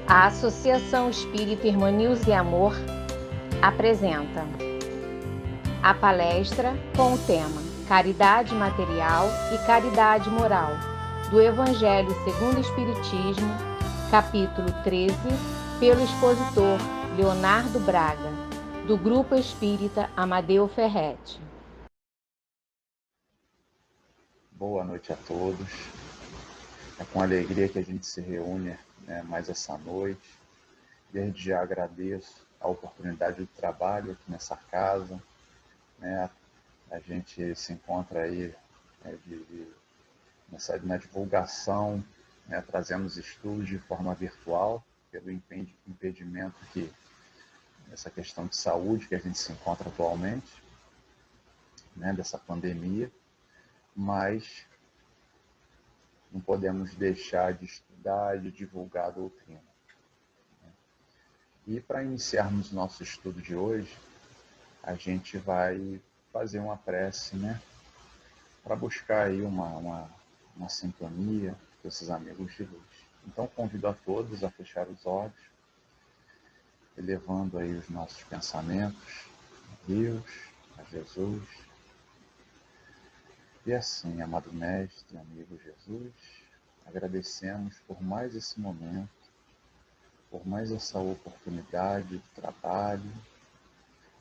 A Associação Espírita Irmãos e Amor apresenta a palestra com o tema Caridade Material e Caridade Moral, do Evangelho segundo o Espiritismo, capítulo 13, pelo expositor Leonardo Braga, do Grupo Espírita Amadeu Ferretti. Boa noite a todos. É com alegria que a gente se reúne mais essa noite. Desde já agradeço a oportunidade de trabalho aqui nessa casa. A gente se encontra aí na divulgação, trazendo os estudos de forma virtual, pelo impedimento que essa questão de saúde que a gente se encontra atualmente, dessa pandemia, mas não podemos deixar de estudar e de divulgar a doutrina. E para iniciarmos nosso estudo de hoje, a gente vai fazer uma prece, para buscar aí uma sintonia com esses amigos de luz. Então convido a todos a fechar os olhos, elevando aí os nossos pensamentos a Deus, a Jesus. E assim, amado Mestre, amigo Jesus, agradecemos por mais esse momento, por mais essa oportunidade de trabalho.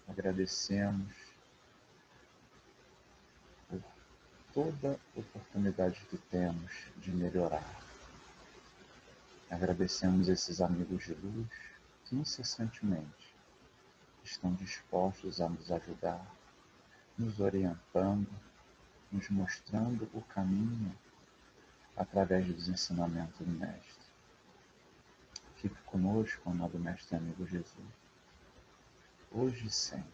Agradecemos por toda oportunidade que temos de melhorar. Agradecemos esses amigos de luz que incessantemente estão dispostos a nos ajudar, nos orientando, nos mostrando o caminho através dos ensinamentos do Mestre. Fique conosco, amado Mestre e amigo Jesus, hoje e sempre.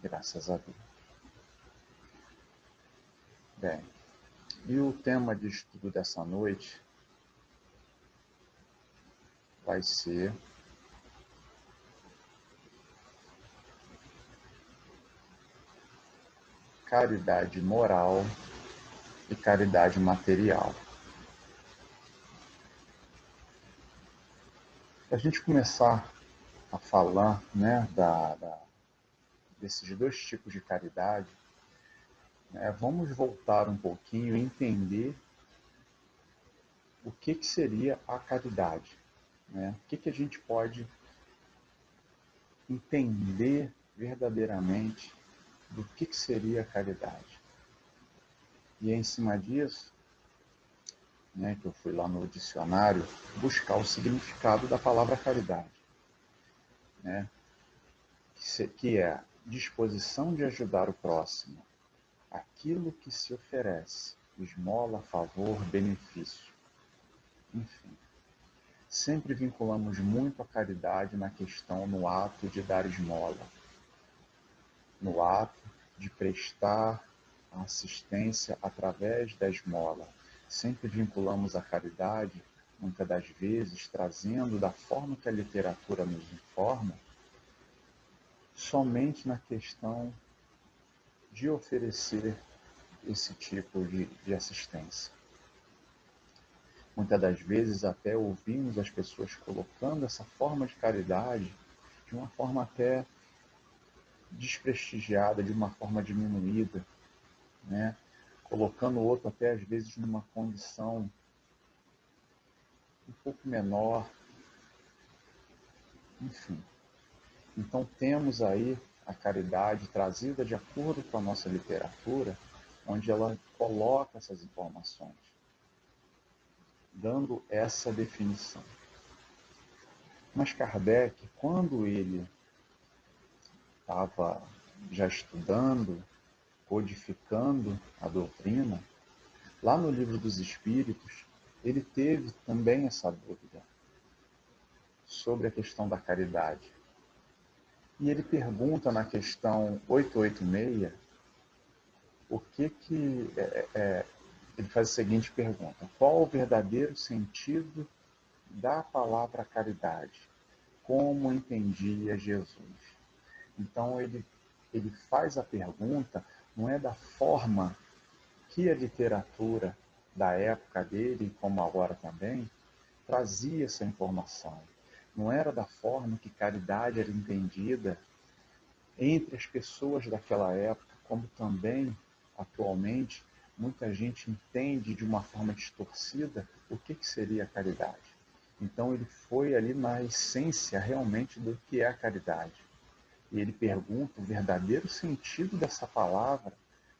Graças a Deus. Bem, e o tema de estudo dessa noite vai ser caridade moral e caridade material. Para a gente começar a falar desses dois tipos de caridade, vamos voltar um pouquinho e entender o que seria a caridade. O que a gente pode entender verdadeiramente do que seria a caridade. E é em cima disso que eu fui lá no dicionário buscar o significado da palavra caridade, que é disposição de ajudar o próximo, aquilo que se oferece, esmola, favor, benefício. Enfim, sempre vinculamos muito a caridade na questão no ato de dar esmola, no ato de prestar a assistência através da esmola. Sempre vinculamos a caridade, muitas das vezes trazendo da forma que a literatura nos informa, somente na questão de oferecer esse tipo de assistência. Muitas das vezes até ouvimos as pessoas colocando essa forma de caridade de uma forma até desprestigiada, de uma forma diminuída, colocando o outro até às vezes numa condição um pouco menor. Enfim, então temos aí a caridade trazida de acordo com a nossa literatura, onde ela coloca essas informações, dando essa definição. Mas Kardec, quando ele estava já estudando, codificando a doutrina, lá no Livro dos Espíritos, ele teve também essa dúvida sobre a questão da caridade. E ele pergunta na questão 886, ele faz a seguinte pergunta: qual o verdadeiro sentido da palavra caridade? Como entendia Jesus? Então ele faz a pergunta, não é da forma que a literatura da época dele, como agora também, trazia essa informação. Não era da forma que caridade era entendida entre as pessoas daquela época, como também, atualmente, muita gente entende de uma forma distorcida o que seria a caridade. Então ele foi ali na essência realmente do que é a caridade. E ele pergunta o verdadeiro sentido dessa palavra,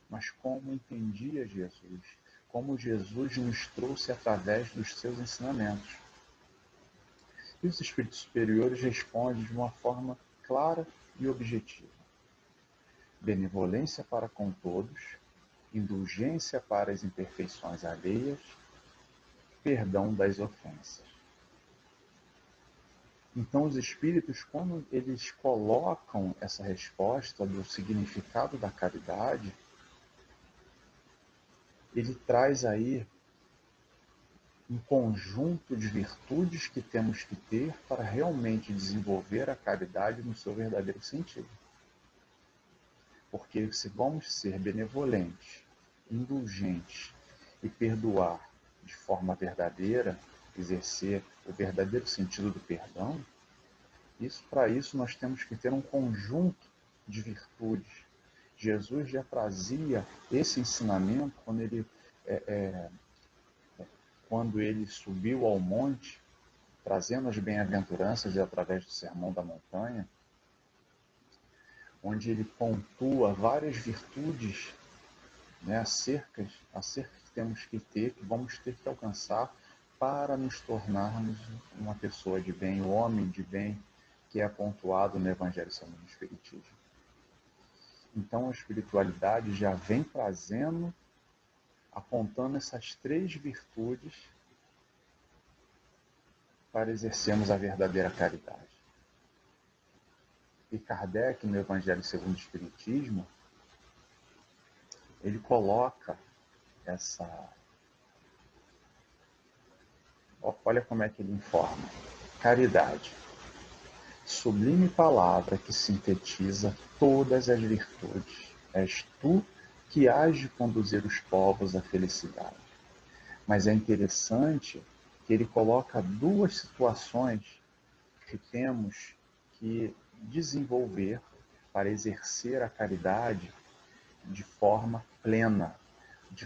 mas como entendia Jesus, como Jesus nos trouxe através dos seus ensinamentos. E os espíritos superiores respondem de uma forma clara e objetiva. Benevolência para com todos, indulgência para as imperfeições alheias, perdão das ofensas. Então, os espíritos, quando eles colocam essa resposta do significado da caridade, ele traz aí um conjunto de virtudes que temos que ter para realmente desenvolver a caridade no seu verdadeiro sentido. Porque se vamos ser benevolentes, indulgentes e perdoar de forma verdadeira, exercer o verdadeiro sentido do perdão, para isso nós temos que ter um conjunto de virtudes. Jesus já trazia esse ensinamento quando ele subiu ao monte, trazendo as bem-aventuranças através do Sermão da Montanha, onde ele pontua várias virtudes, né, acerca que temos que ter, que vamos ter que alcançar para nos tornarmos uma pessoa de bem, um homem de bem, que é pontuado no Evangelho segundo o Espiritismo. Então a espiritualidade já vem trazendo, apontando essas 3 virtudes para exercermos a verdadeira caridade. E Kardec, no Evangelho segundo o Espiritismo, ele coloca essa... Olha como é que ele informa. Caridade. Sublime palavra que sintetiza todas as virtudes. És tu que hás de conduzir os povos à felicidade. Mas é interessante que ele coloca 2 situações que temos que desenvolver para exercer a caridade de forma plena, de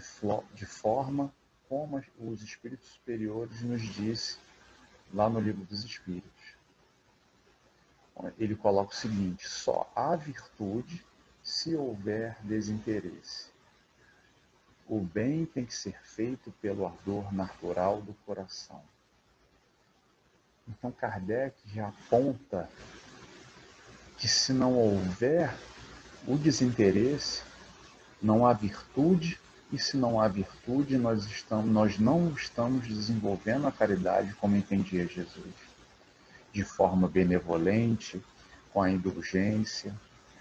forma como os Espíritos Superiores nos disse lá no Livro dos Espíritos. Ele coloca o seguinte: só há virtude se houver desinteresse. O bem tem que ser feito pelo ardor natural do coração. Então Kardec já aponta que se não houver o desinteresse, não há virtude, e se não há virtude, nós não estamos desenvolvendo a caridade como entendia Jesus, de forma benevolente, com a indulgência,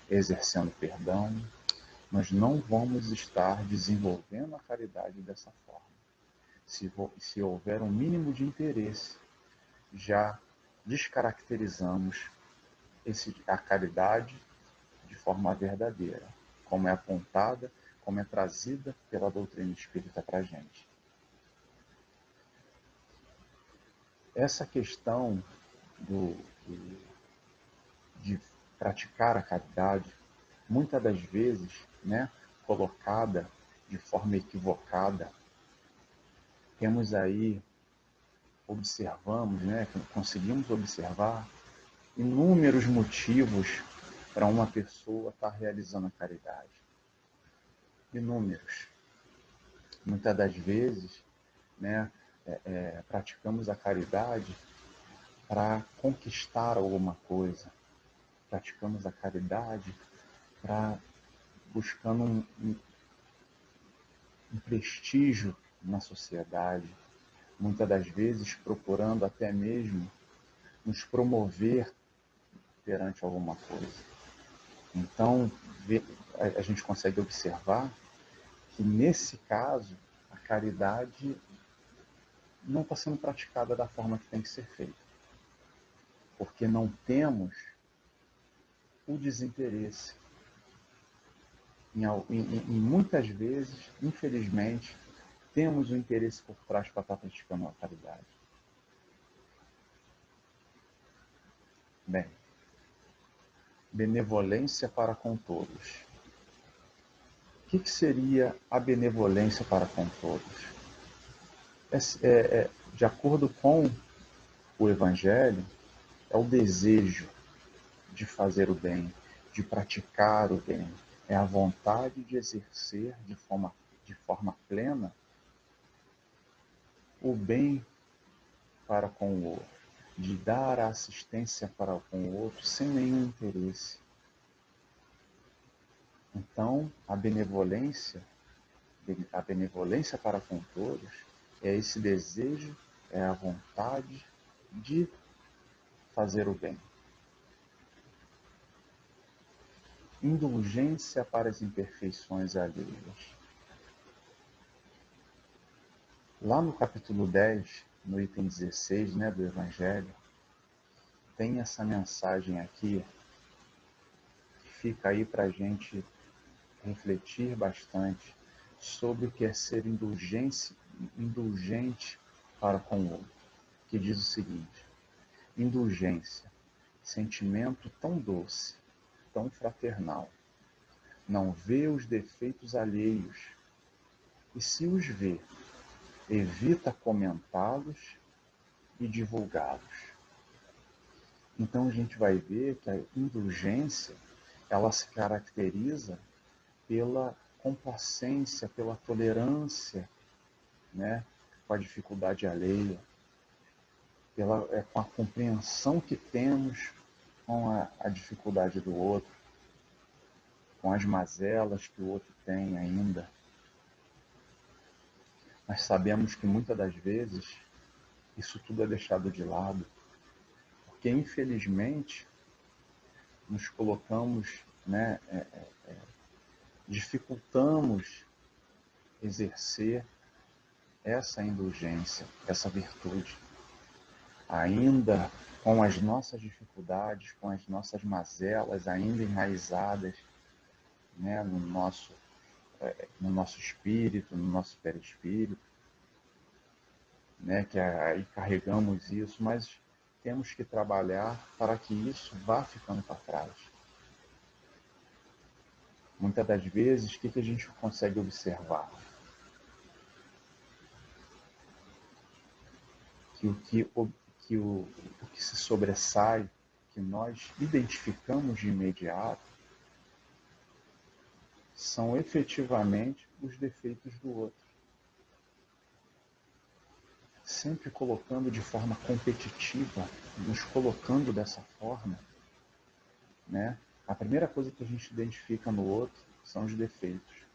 exercendo perdão. Nós não vamos estar desenvolvendo a caridade dessa forma. Se houver um mínimo de interesse, já descaracterizamos a caridade de forma verdadeira, como é apontada, como é trazida pela doutrina espírita para a gente. Essa questão de praticar a caridade, muitas das vezes, né, colocada de forma equivocada, temos aí, observamos, né, conseguimos observar inúmeros motivos para uma pessoa estar realizando a caridade. Inúmeros. Muitas das vezes, né, praticamos a caridade para conquistar alguma coisa. Praticamos a caridade para buscando um prestígio na sociedade. Muitas das vezes procurando até mesmo nos promover perante alguma coisa. Então, a gente consegue observar que, nesse caso, a caridade não está sendo praticada da forma que tem que ser feita. Porque não temos o desinteresse. Em muitas vezes, infelizmente, temos o interesse por trás para estar praticando a caridade. Bem, benevolência para com todos. O que seria a benevolência para com todos? De acordo com o Evangelho, é o desejo de fazer o bem, de praticar o bem. É a vontade de exercer de forma plena o bem para com o outro, de dar a assistência para com o outro sem nenhum interesse. Então, a benevolência para com todos é esse desejo, é a vontade de fazer o bem. Indulgência para as imperfeições alheias. Lá no capítulo 10, no item 16, do Evangelho, tem essa mensagem aqui que fica aí para a gente refletir bastante sobre o que é ser indulgente para com o outro, que diz o seguinte: indulgência, sentimento tão doce, tão fraternal, não vê os defeitos alheios, e se os vê, evita comentá-los e divulgá-los. Então a gente vai ver que a indulgência, ela se caracteriza pela complacência, pela tolerância, com a dificuldade alheia, com a compreensão que temos com a dificuldade do outro, com as mazelas que o outro tem ainda. Mas sabemos que muitas das vezes isso tudo é deixado de lado, porque infelizmente nos colocamos, dificultamos exercer essa indulgência, essa virtude, ainda com as nossas dificuldades, com as nossas mazelas ainda enraizadas, no nosso espírito, no nosso perispírito, que aí carregamos isso, mas temos que trabalhar para que isso vá ficando para trás. Muitas das vezes, o que a gente consegue observar? Que o que se sobressai, que nós identificamos de imediato, são efetivamente os defeitos do outro. Sempre colocando de forma competitiva, nos colocando dessa forma, A primeira coisa que a gente identifica no outro são os defeitos.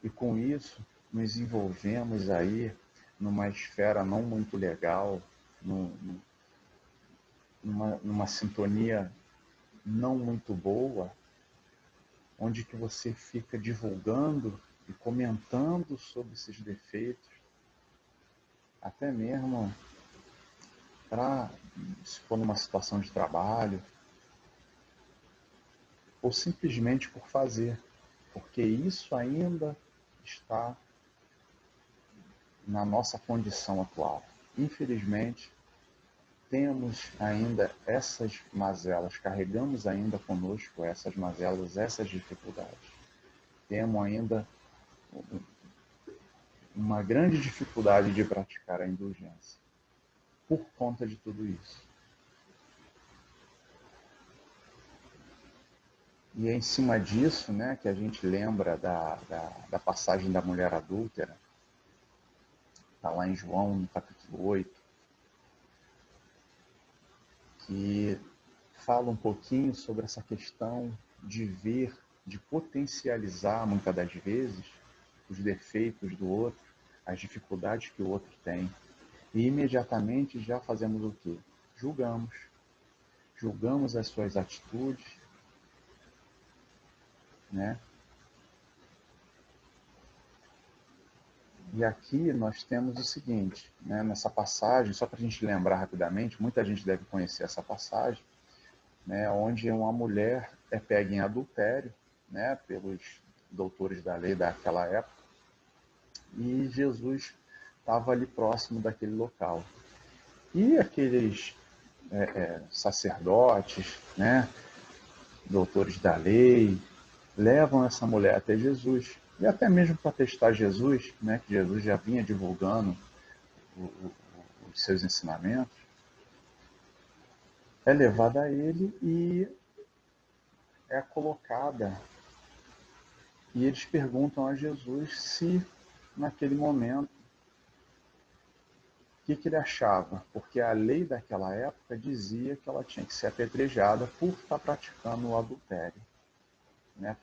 E com isso, nos envolvemos aí numa esfera não muito legal, numa sintonia não muito boa, onde que você fica divulgando e comentando sobre esses defeitos, até mesmo se for numa situação de trabalho, ou simplesmente por fazer, porque isso ainda está na nossa condição atual. Infelizmente, temos ainda essas mazelas, carregamos ainda conosco essas mazelas, essas dificuldades. Temos ainda uma grande dificuldade de praticar a indulgência, por conta de tudo isso. E é em cima disso, que a gente lembra da passagem da mulher adúltera, está lá em João, no capítulo 8, que fala um pouquinho sobre essa questão de ver, de potencializar, muitas das vezes, os defeitos do outro, as dificuldades que o outro tem. E imediatamente já fazemos o quê? Julgamos. Julgamos as suas atitudes, E aqui nós temos o seguinte, nessa passagem, só para a gente lembrar rapidamente, muita gente deve conhecer essa passagem, onde uma mulher é pega em adultério, pelos doutores da lei daquela época, e Jesus estava ali próximo daquele local. E aqueles sacerdotes, né, doutores da lei, levam essa mulher até Jesus. E até mesmo para testar Jesus, né, que Jesus já vinha divulgando os seus ensinamentos, é levada a ele e é colocada. E eles perguntam a Jesus se, naquele momento, o que ele achava, porque a lei daquela época dizia que ela tinha que ser apedrejada por estar praticando o adultério, né?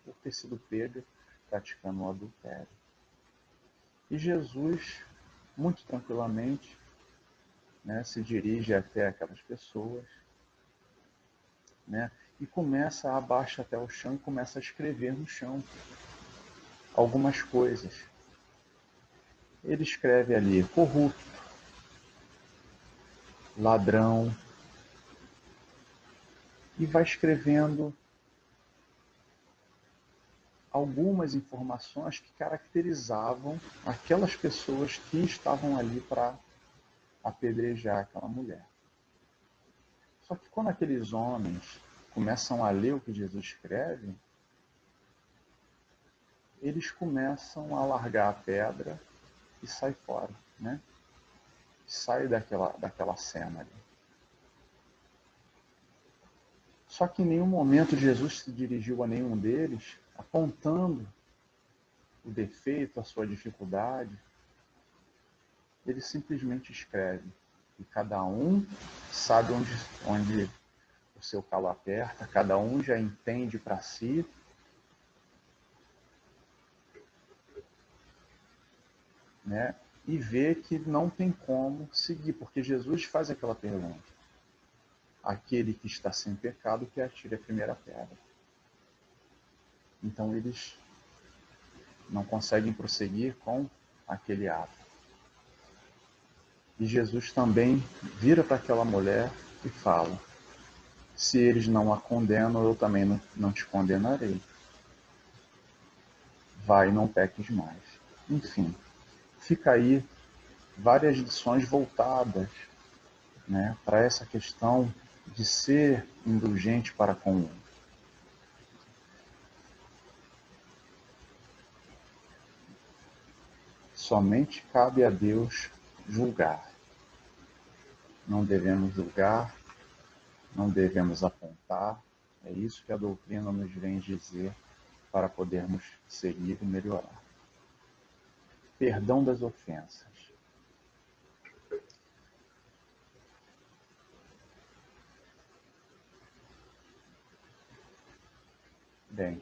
Por ter sido pega praticando o adultério. E Jesus, muito tranquilamente, né, se dirige até aquelas pessoas, né, e começa a abaixar até o chão e começa a escrever no chão algumas coisas. Ele escreve ali corrupto, ladrão, e vai escrevendo algumas informações que caracterizavam aquelas pessoas que estavam ali para apedrejar aquela mulher. Só que quando aqueles homens começam a ler o que Jesus escreve, eles começam a largar a pedra e sai fora, né? Sai daquela cena ali. Só que em nenhum momento Jesus se dirigiu a nenhum deles apontando o defeito, a sua dificuldade. Ele simplesmente escreve. E cada um sabe onde o seu calo aperta, cada um já entende para si. Né? E vê que não tem como seguir, porque Jesus faz aquela pergunta. Aquele que está sem pecado, que atire a primeira pedra. Então eles não conseguem prosseguir com aquele ato. E Jesus também vira para aquela mulher e fala: se eles não a condenam, eu também não te condenarei. Vai, não peques mais. Enfim, fica aí várias lições voltadas, né, para essa questão de ser indulgente para com o outro. Somente cabe a Deus julgar. Não devemos julgar, não devemos apontar. É isso que a doutrina nos vem dizer para podermos seguir e melhorar. Perdão das ofensas. Bem,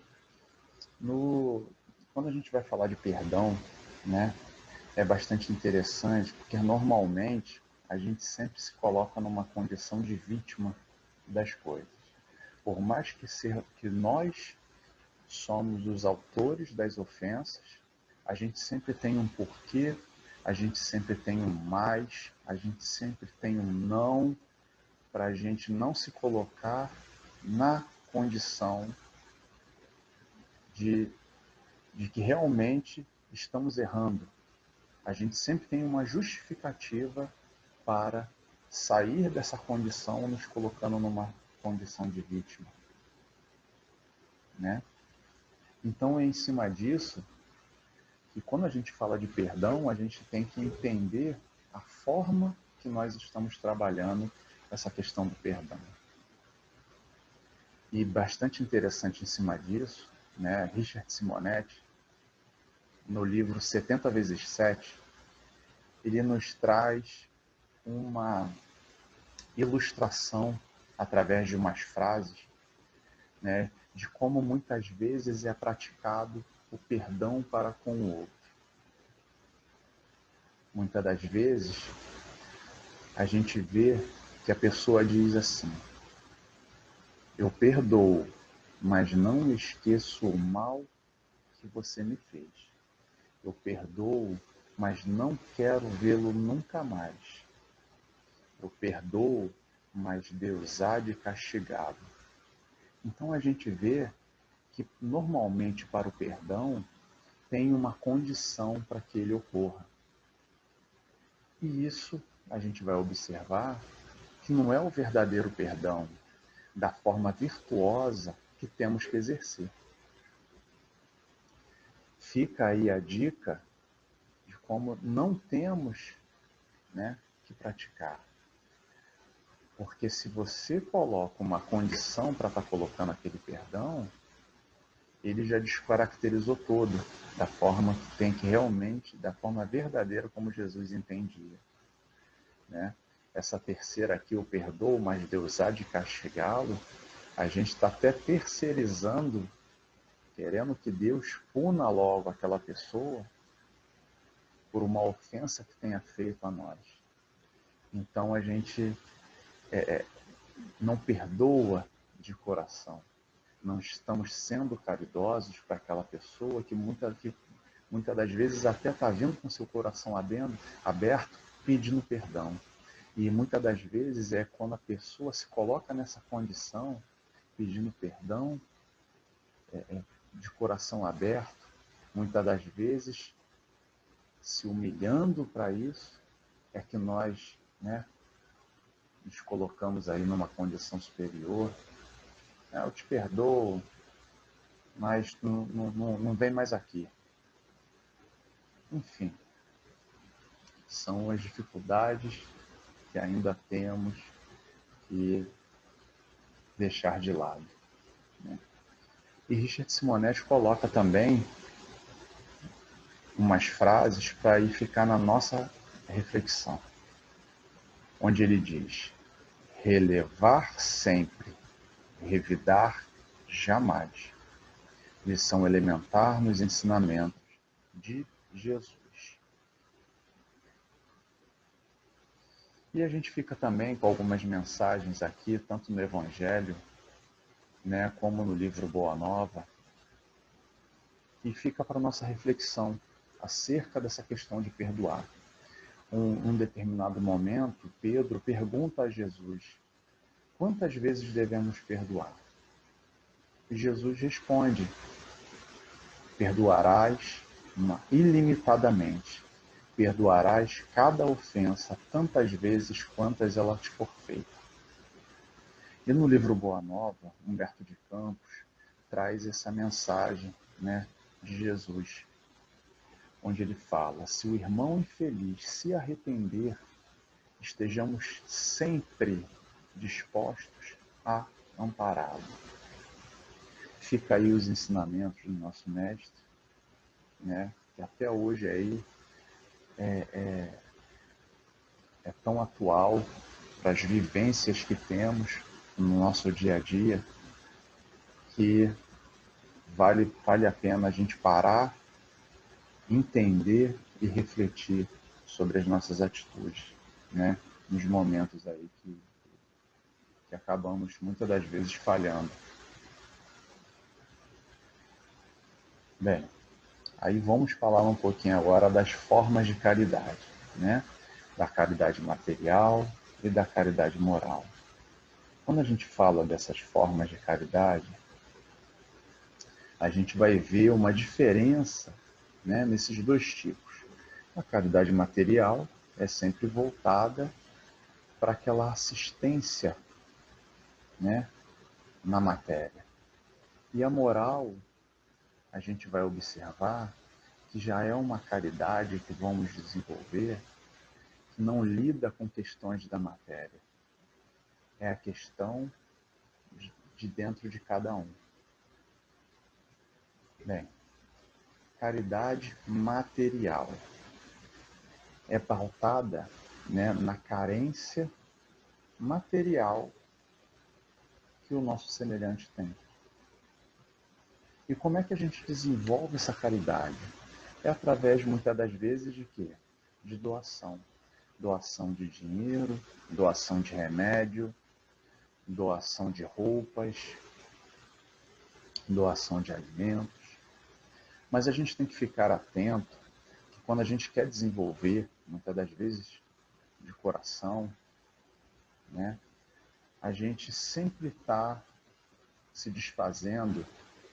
quando a gente vai falar de perdão, né, é bastante interessante, porque normalmente a gente sempre se coloca numa condição de vítima das coisas. Por mais que nós somos os autores das ofensas, a gente sempre tem um porquê, a gente sempre tem um mais, a gente sempre tem um não, para a gente não se colocar na condição de que realmente estamos errando. A gente sempre tem uma justificativa para sair dessa condição, nos colocando numa condição de vítima, né? Então é em cima disso que quando a gente fala de perdão, a gente tem que entender a forma que nós estamos trabalhando essa questão do perdão. E bastante interessante em cima disso, né, Richard Simonetti, no livro 70 vezes 7, ele nos traz uma ilustração através de umas frases, né, de como muitas vezes é praticado o perdão para com o outro. Muitas das vezes a gente vê que a pessoa diz assim: eu perdoo, mas não esqueço o mal que você me fez. Eu perdoo, mas não quero vê-lo nunca mais. Eu perdoo, mas Deus há de castigá-lo. Então a gente vê que normalmente para o perdão tem uma condição para que ele ocorra. E isso a gente vai observar que que não é o verdadeiro perdão, da forma virtuosa que temos que exercer. Fica aí a dica de como não temos, né, que praticar. Porque se você coloca uma condição para estar colocando aquele perdão, ele já descaracterizou todo, da forma que tem que realmente, da forma verdadeira como Jesus entendia. Né? Essa terceira aqui, o perdoo, mas Deus há de castigá-lo, a gente está até terceirizando, querendo que Deus puna logo aquela pessoa por uma ofensa que tenha feito a nós. Então a gente não perdoa de coração. Não estamos sendo caridosos para aquela pessoa que muitas das vezes até está vindo com seu coração aberto, pedindo perdão. E muitas das vezes é quando a pessoa se coloca nessa condição, pedindo perdão, de coração aberto, muitas das vezes se humilhando para isso, é que nós, né, nos colocamos aí numa condição superior. Eu te perdoo, mas não vem mais aqui. Enfim, são as dificuldades que ainda temos que deixar de lado. Né? E Richard Simonetti coloca também umas frases para ir ficar na nossa reflexão, onde ele diz: relevar sempre, revidar jamais. Lição elementar nos ensinamentos de Jesus. E a gente fica também com algumas mensagens aqui, tanto no Evangelho, né, como no livro Boa Nova, e fica para nossa reflexão acerca dessa questão de perdoar. Um determinado momento, Pedro pergunta a Jesus: quantas vezes devemos perdoar? E Jesus responde: perdoarás ilimitadamente. Perdoarás cada ofensa tantas vezes quantas ela te for feita. E no livro Boa Nova, Humberto de Campos traz essa mensagem, né, de Jesus, onde ele fala: se o irmão infeliz se arrepender, estejamos sempre dispostos a ampará-lo. Fica aí os ensinamentos do nosso mestre, né, que até hoje aí é tão atual para as vivências que temos no nosso dia a dia, que vale a pena a gente parar, entender e refletir sobre as nossas atitudes, né, nos momentos aí que acabamos muitas das vezes falhando. Bem, aí vamos falar um pouquinho agora das formas de caridade, né? Da caridade material e da caridade moral. Quando a gente fala dessas formas de caridade, a gente vai ver uma diferença, né, nesses dois tipos. A caridade material é sempre voltada para aquela assistência, né, na matéria. E a moral, a gente vai observar que já é uma caridade que vamos desenvolver, que não lida com questões da matéria. É a questão de dentro de cada um. Bem, caridade material é pautada, né, na carência material que o nosso semelhante tem. E como é que a gente desenvolve essa caridade? É através, muitas das vezes, de quê? De doação. Doação de dinheiro, doação de remédio, doação de roupas, doação de alimentos. Mas a gente tem que ficar atento que quando a gente quer desenvolver, muitas das vezes de coração, né, a gente sempre está se desfazendo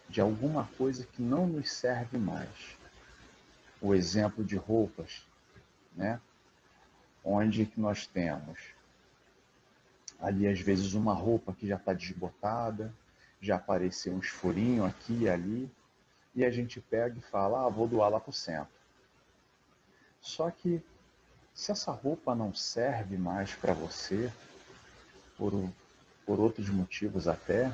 de alguma coisa que não nos serve mais. O exemplo de roupas, né, onde que nós temos ali às vezes uma roupa que já está desbotada, já apareceu uns furinhos aqui e ali, e a gente pega e fala, vou doar lá para o centro. Só que se essa roupa não serve mais para você, por, por outros motivos até,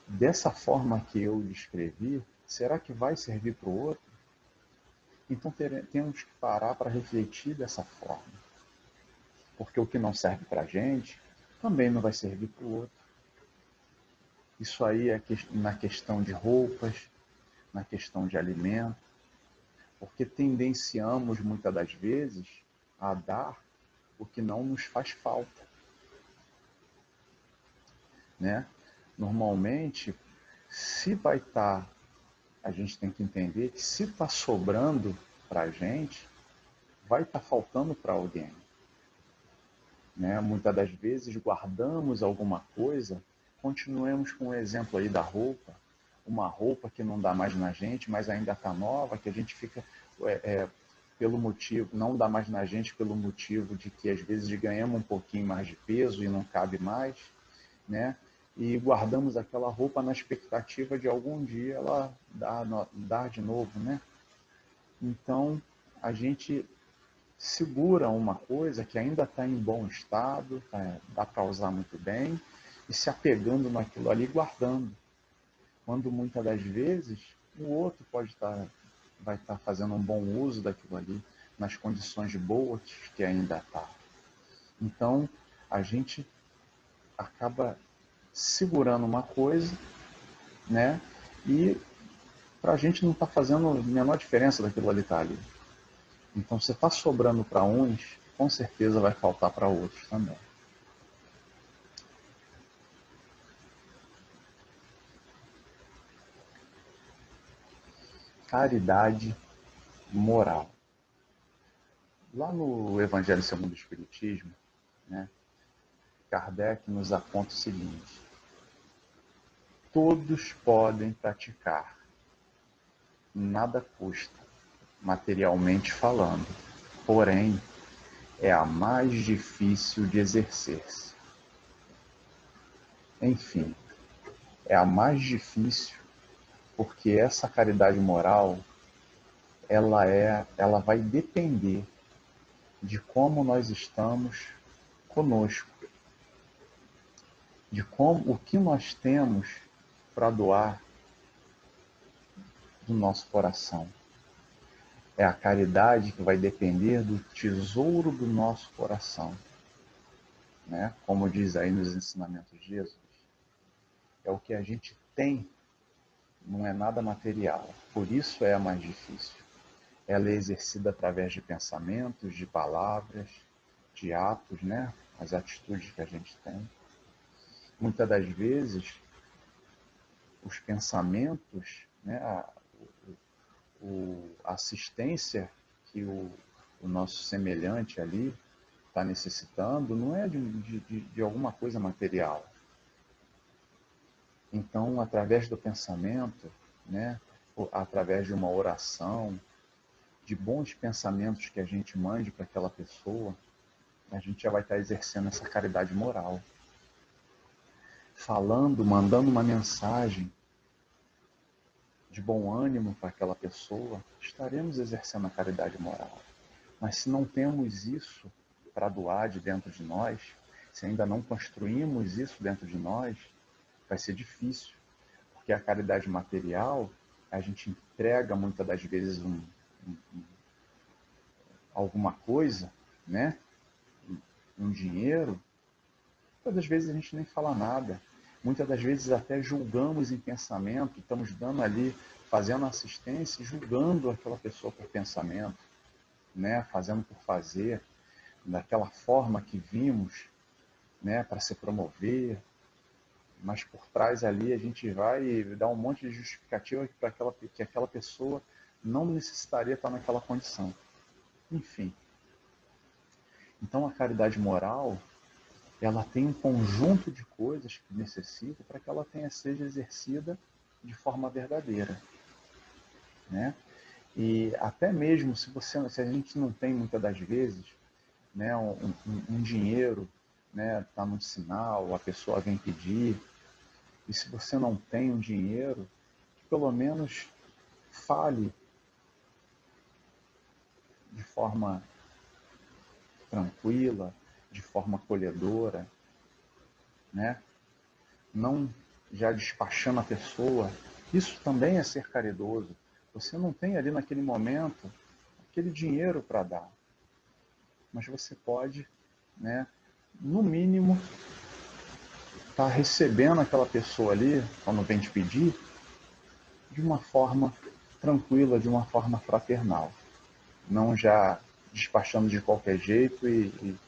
dessa forma que eu descrevi, será que vai servir para o outro? Então temos que parar para refletir dessa forma. Porque o que não serve para a gente, também não vai servir para o outro. Isso aí é na questão de roupas, na questão de alimento, porque tendenciamos muitas das vezes a dar o que não nos faz falta, né? Normalmente, se vai estar, a gente tem que entender que se está sobrando para a gente, vai estar faltando para alguém, né? Muitas das vezes guardamos alguma coisa, continuemos com o exemplo aí da roupa, uma roupa que não dá mais na gente, mas ainda está nova, que a gente fica pelo motivo, não dá mais na gente pelo motivo de que às vezes ganhamos um pouquinho mais de peso e não cabe mais, né? E guardamos aquela roupa na expectativa de algum dia ela dar de novo, né? Então a gente segura uma coisa que ainda está em bom estado, dá para usar muito bem, e se apegando naquilo ali, guardando. Quando muitas das vezes o outro vai estar fazendo um bom uso daquilo ali, nas condições boas que ainda está. Então, a gente acaba segurando uma coisa, né? E para a gente não está fazendo a menor diferença daquilo ali estar ali. Então, se está sobrando para uns, com certeza vai faltar para outros também. Caridade moral. Lá no Evangelho segundo o Espiritismo, né, Kardec nos aponta o seguinte: todos podem praticar, nada custa, materialmente falando, porém é a mais difícil de exercer-se. Enfim, é a mais difícil porque essa caridade moral ela vai depender de como nós estamos conosco, de como o que nós temos para doar do nosso coração. É a caridade que vai depender do tesouro do nosso coração, né? Como diz aí nos ensinamentos de Jesus. É o que a gente tem, não é nada material. Por isso é a mais difícil. Ela é exercida através de pensamentos, de palavras, de atos, né? As atitudes que a gente tem. Muitas das vezes, os pensamentos, né? A assistência que o nosso semelhante ali está necessitando não é de alguma coisa material. Então, através do pensamento, né? Através de uma oração, de bons pensamentos que a gente mande para aquela pessoa, a gente já vai estar exercendo essa caridade moral. Falando, mandando uma mensagem de bom ânimo para aquela pessoa, estaremos exercendo a caridade moral. Mas se não temos isso para doar de dentro de nós, se ainda não construímos isso dentro de nós, vai ser difícil. Porque a caridade material, a gente entrega muitas das vezes alguma coisa, né? Um dinheiro, muitas das vezes a gente nem fala nada. Muitas das vezes até julgamos em pensamento, estamos dando ali, fazendo assistência, julgando aquela pessoa por pensamento, né? Fazendo por fazer, daquela forma que vimos, né? Para se promover, mas por trás ali a gente vai dar um monte de justificativa para que aquela pessoa não necessitaria estar naquela condição. Enfim. Então a caridade moral, ela tem um conjunto de coisas que necessita para que ela seja exercida de forma verdadeira, né? E até mesmo se a gente não tem muitas das vezes, né, um dinheiro, né, está num sinal, a pessoa vem pedir, e se você não tem um dinheiro, que pelo menos fale de forma tranquila, de forma acolhedora, né? Não já despachando a pessoa. Isso também é ser caridoso. Você não tem ali naquele momento aquele dinheiro para dar, mas você pode, né, no mínimo, estar recebendo aquela pessoa ali, quando vem te pedir, de uma forma tranquila, de uma forma fraternal, não já despachando de qualquer jeito e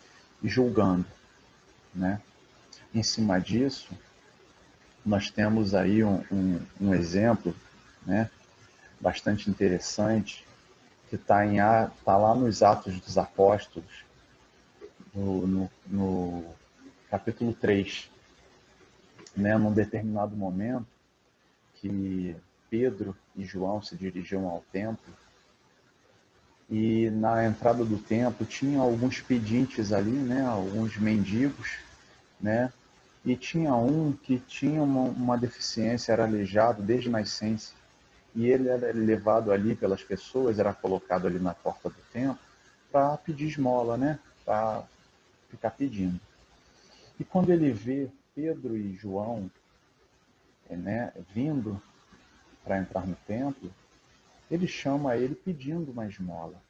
julgando, né? Em cima disso, nós temos aí um exemplo, né, bastante interessante, que tá lá nos Atos dos Apóstolos, no capítulo 3, né, num determinado momento que Pedro e João se dirigiam ao templo, e na entrada do templo tinha alguns pedintes ali, né, alguns mendigos, né, e tinha um que tinha uma deficiência, era aleijado desde nascença, e ele era levado ali pelas pessoas, era colocado ali na porta do templo para pedir esmola, né, para ficar pedindo. E quando ele vê Pedro e João, né, vindo para entrar no templo, ele chama ele pedindo uma esmola.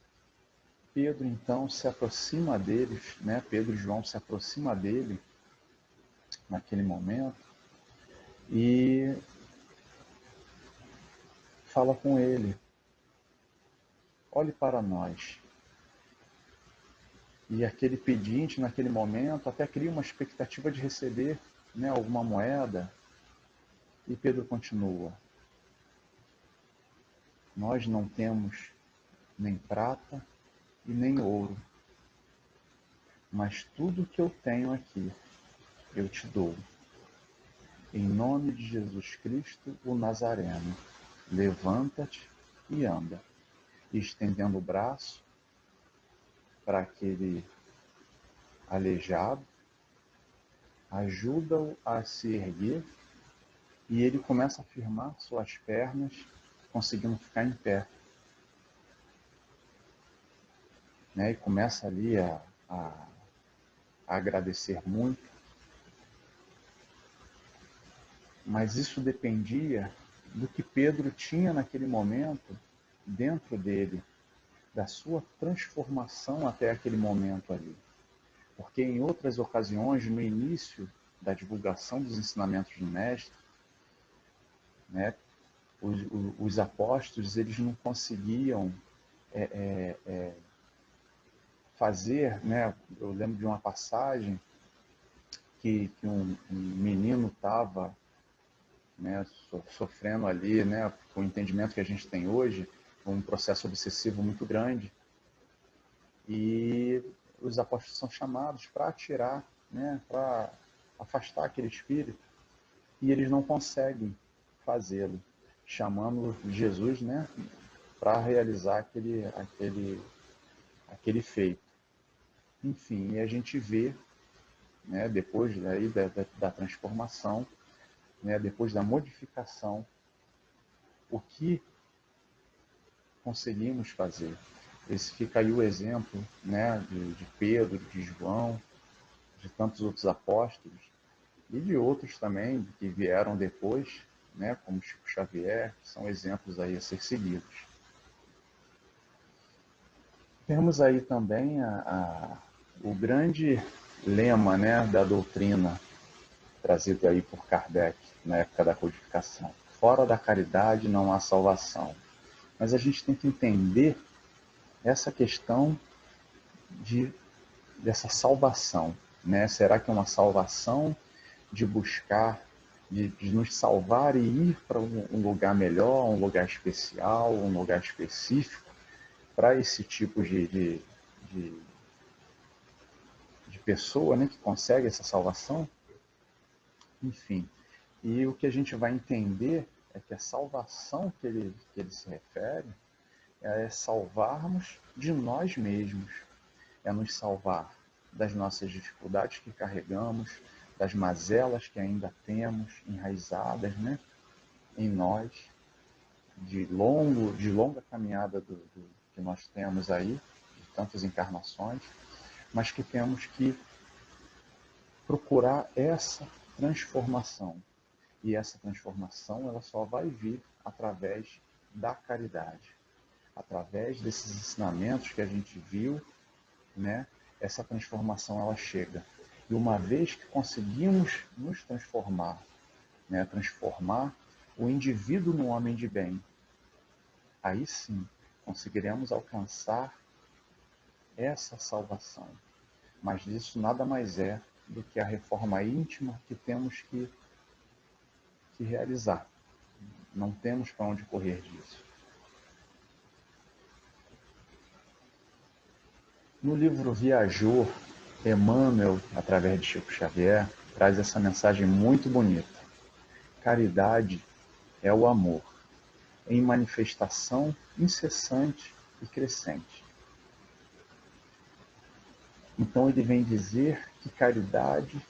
Pedro então se aproxima deles, né? Pedro e João se aproxima dele naquele momento e fala com ele: olhe para nós. E aquele pedinte naquele momento até cria uma expectativa de receber, né, alguma moeda. E Pedro continua: nós não temos nem prata e nem ouro, mas tudo que eu tenho aqui eu te dou. Em nome de Jesus Cristo, o Nazareno, levanta-te e anda. E estendendo o braço para aquele aleijado, ajuda-o a se erguer e ele começa a firmar suas pernas, conseguindo ficar em pé. Né? E começa ali a agradecer muito. Mas isso dependia do que Pedro tinha naquele momento dentro dele, da sua transformação até aquele momento ali. Porque em outras ocasiões, no início da divulgação dos ensinamentos do Mestre, né, os apóstolos eles não conseguiam fazer, né, eu lembro de uma passagem que um menino estava, né, sofrendo ali, né, com o entendimento que a gente tem hoje, um processo obsessivo muito grande, e os apóstolos são chamados para tirar, né, para afastar aquele espírito, e eles não conseguem fazê-lo, chamando Jesus, né, para realizar aquele feito. Enfim, e a gente vê, né, depois daí da transformação, né, depois da modificação, o que conseguimos fazer. Esse fica aí o exemplo, né, de Pedro, de João, de tantos outros apóstolos e de outros também que vieram depois, né, como Chico Xavier, que são exemplos aí a ser seguidos. Temos aí também o grande lema, né, da doutrina trazido aí por Kardec na época da codificação: fora da caridade não há salvação. Mas a gente tem que entender essa questão dessa salvação, né? Será que é uma salvação de buscar, de nos salvar e ir para um lugar melhor, um lugar especial, um lugar específico para esse tipo de pessoa, né, que consegue essa salvação? Enfim, e o que a gente vai entender é que a salvação que ele se refere é salvarmos de nós mesmos. é nos salvar das nossas dificuldades que carregamos, das mazelas que ainda temos enraizadas, né, em nós, de longa caminhada que nós temos aí, de tantas encarnações, mas que temos que procurar essa transformação. E essa transformação ela só vai vir através da caridade, através desses ensinamentos que a gente viu, né? Essa transformação ela chega. E uma vez que conseguimos nos transformar, né? Transformar o indivíduo num homem de bem, aí sim conseguiremos alcançar essa salvação. Mas isso nada mais é do que a reforma íntima que temos que realizar. Não temos para onde correr disso. No livro Viajor, Emmanuel, através de Chico Xavier, traz essa mensagem muito bonita. Caridade é o amor, em manifestação incessante e crescente. Então ele vem dizer que caridade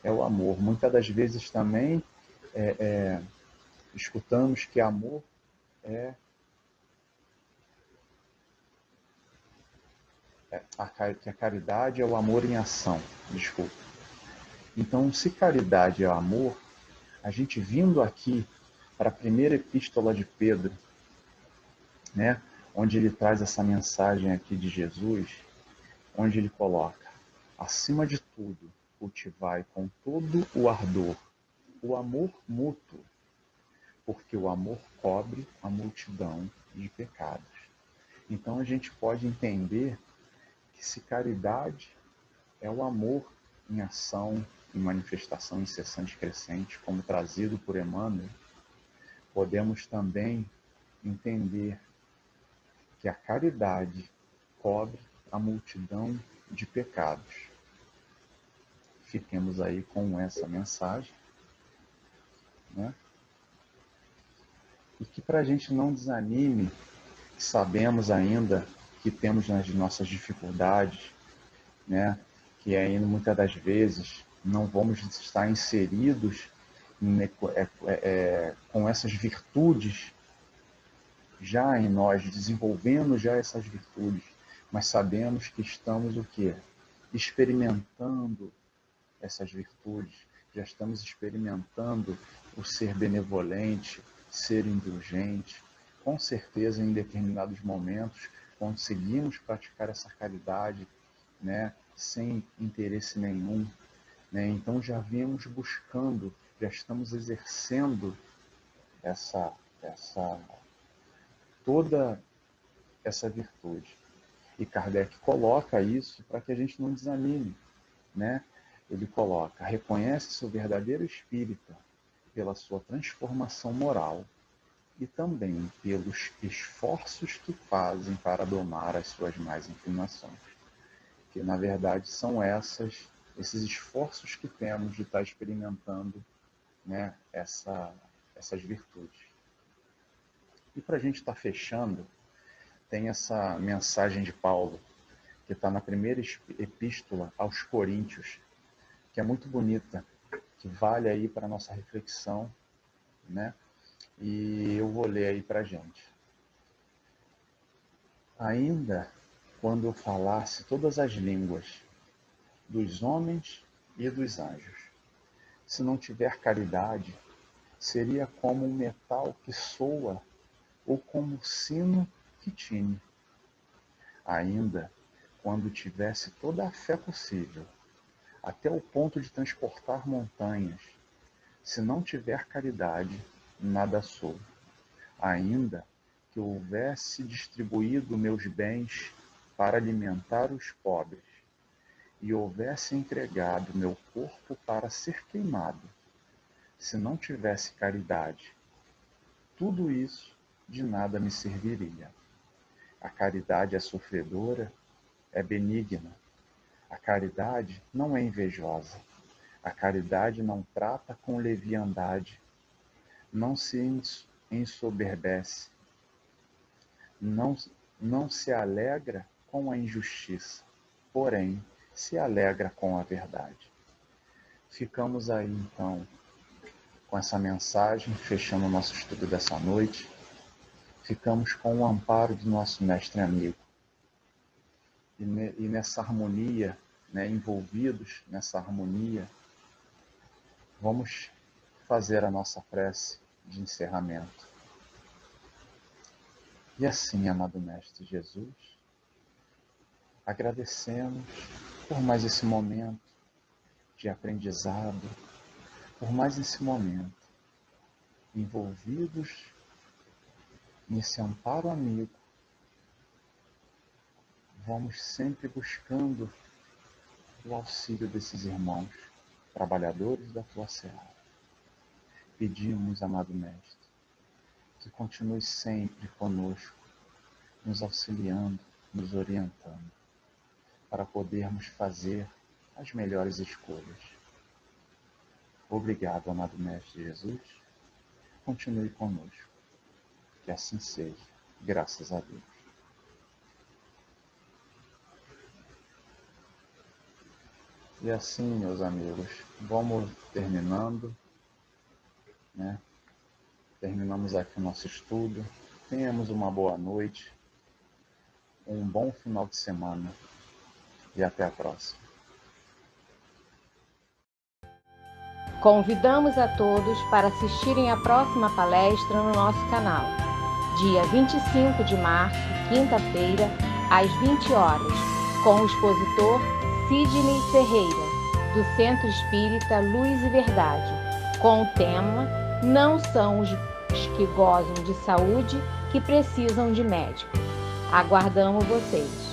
é o amor. Muitas das vezes também escutamos que amor que a caridade é o amor em ação. Desculpa. Então, se caridade é amor, a gente vindo aqui para a primeira epístola de Pedro, né, onde ele traz essa mensagem aqui de Jesus, onde ele coloca, acima de tudo, cultivai com todo o ardor o amor mútuo, porque o amor cobre a multidão de pecados. Então a gente pode entender que se caridade é o amor em ação, em manifestação incessante e crescente, como trazido por Emmanuel, podemos também entender que a caridade cobre a multidão de pecados. Fiquemos aí com essa mensagem, né? E que para a gente não desanime, sabemos ainda que temos nas nossas dificuldades, né? Que ainda muitas das vezes não vamos estar inseridos com essas virtudes já em nós, desenvolvendo já essas virtudes, mas sabemos que estamos o quê? Experimentando essas virtudes, já estamos experimentando o ser benevolente, ser indulgente. Com certeza, em determinados momentos, conseguimos praticar essa caridade, né, sem interesse nenhum, né? Então já viemos buscando, já estamos exercendo essa toda essa virtude. E Kardec coloca isso para que a gente não desanime, né? Ele coloca, reconhece-se o verdadeiro espírita pela sua transformação moral e também pelos esforços que fazem para domar as suas más inclinações. Que, na verdade, são esses esforços que temos de estar experimentando, né, essas virtudes. E para a gente estar fechando, tem essa mensagem de Paulo, que está na primeira epístola aos Coríntios, que é muito bonita, que vale aí para a nossa reflexão, né? E eu vou ler aí para a gente. Ainda quando eu falasse todas as línguas dos homens e dos anjos, se não tiver caridade, seria como um metal que soa ou como um sino que tine. Ainda quando tivesse toda a fé possível, até o ponto de transportar montanhas, se não tiver caridade, nada sou. Ainda que houvesse distribuído meus bens para alimentar os pobres, e houvesse entregado meu corpo para ser queimado, se não tivesse caridade, tudo isso de nada me serviria. A caridade é sofredora, é benigna. A caridade não é invejosa. A caridade não trata com leviandade, não se ensoberbece, não se alegra com a injustiça. porém se alegra com a verdade. Ficamos aí, então, com essa mensagem, fechando o nosso estudo dessa noite. Ficamos com o amparo do nosso mestre amigo. E nessa harmonia, envolvidos nessa harmonia, vamos fazer a nossa prece de encerramento. E assim, amado Mestre Jesus, agradecemos por mais esse momento de aprendizado, por mais esse momento envolvidos nesse amparo amigo. Vamos sempre buscando o auxílio desses irmãos, trabalhadores da tua seara. Pedimos, amado Mestre, que continue sempre conosco, nos auxiliando, nos orientando, para podermos fazer as melhores escolhas. Obrigado, amado Mestre Jesus. Continue conosco. Que assim seja, graças a Deus. E assim, meus amigos, vamos terminando, Terminamos aqui o nosso estudo. Tenhamos uma boa noite, um bom final de semana e até a próxima. Convidamos a todos para assistirem à próxima palestra no nosso canal, dia 25 de março, quinta-feira, às 20 horas, com o expositor Sidney Ferreira, do Centro Espírita Luz e Verdade, com o tema Não são os que gozam de saúde que precisam de médico. Aguardamos vocês!